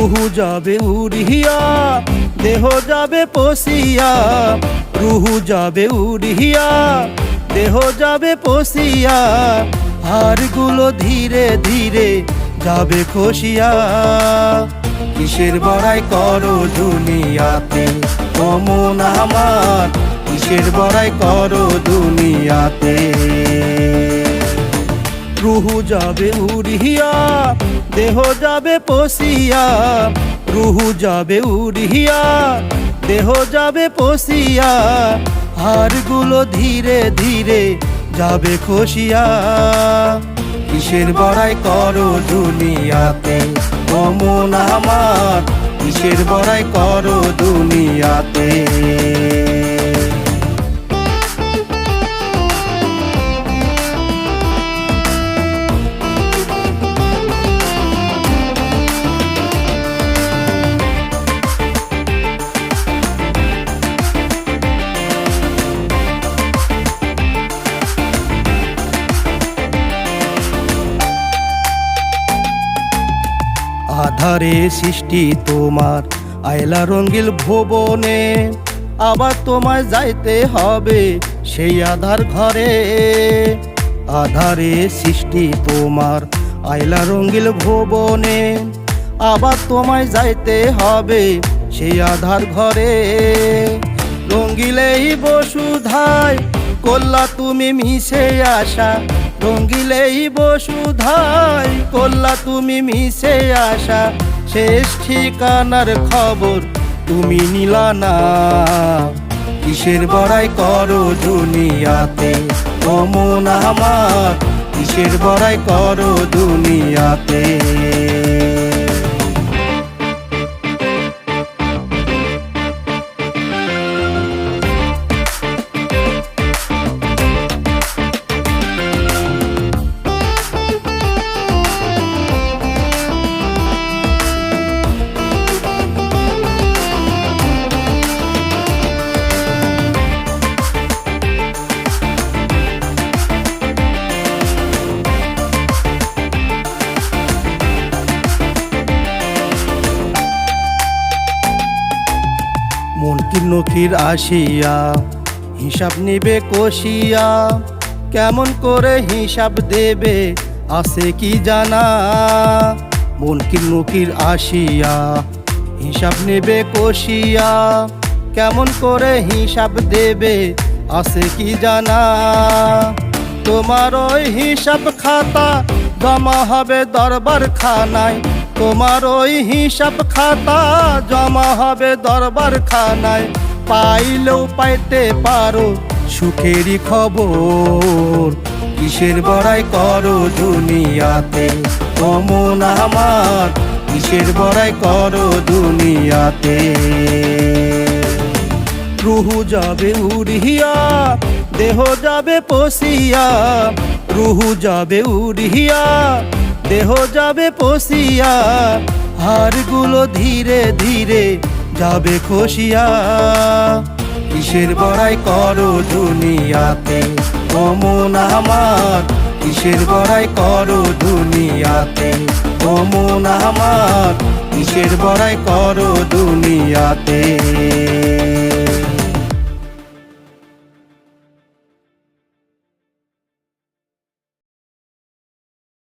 রুহু যাবে উড়িয়া দেহ যাবে পশিয়া, রুহু যাবে উড়িয়া দেহ যাবে পশিয়া, হাড়গুলো ধীরে ধীরে যাবে খসিয়া। কিসের বড়াই করো দুনিয়াতে ও মন আমার, কিসের বড়াই করো দুনিয়াতে। রুহু যাবে উড়িয়া দেহ যাবে পশিয়া, রুহু যাবে উড়িয়া দেহ যাবে পশিয়া, হাড়গুলো ধীরে ধীরে যাবে খসিয়া। কিসের বড়াই করো দুনিয়াতে ও মন আমার, কিসের বড়াই করো দুনিয়াতে। আধারে সৃষ্টি তোমার আয়লা রঙ্গিল ভুবনে, আবার তোমায় যাইতে হবে সেই আধার ঘরে। আধারে সৃষ্টি তোমার আয়লা রঙ্গিল ভুবনে, আবার তোমায় যাইতে হবে সেই আধার ঘরে। রঙ্গিলেই বসুধায় করলা তুমি মিশে আসা, রঙ্গিলেই বসুধায় করলা তুমি মিশে আসা, শেষ ঠিকানার খবর তুমি নিলা না। কিসের বড়াই করো দুনিয়াতে ও মন আমার, কিসের বড়াই করো দুনিয়াতে। মনকির নকির আসিয়া হিসাব নিবে কষিয়া, কেমন করে হিসাব দেবে আছে কি জানা। মনকির নকির আসিয়া হিসাব নেবে কষিয়া, কেমন করে হিসাব দেবে আছে কি জানা। তোমার ওই হিসাব খাতা জমা হবে দরবার খানায়, তোমার ওই হিসাব খাতা জমা হবে দরবার খানায়। পাইলেও পাইতে পারো সুখেরই খবর, কিসের বড়াই করো দুনিয়াতে ও মন আমার, কিসের বড়াই করো দুনিয়াতে। রুহু যাবে উড়িয়া দেহ যাবে পশিয়া, রুহু যাবে উড়িয়া দেহ যাবে পশিয়া, হাড়গুলো ধীরে ধীরে যাবে খসিয়া। কিসের বড়াই করো দুনিয়াতে ও মন আমার, কিসের বড়াই করো দুনিয়াতে ও মন আমার, কিসের বড়াই করো দুনিয়াতে।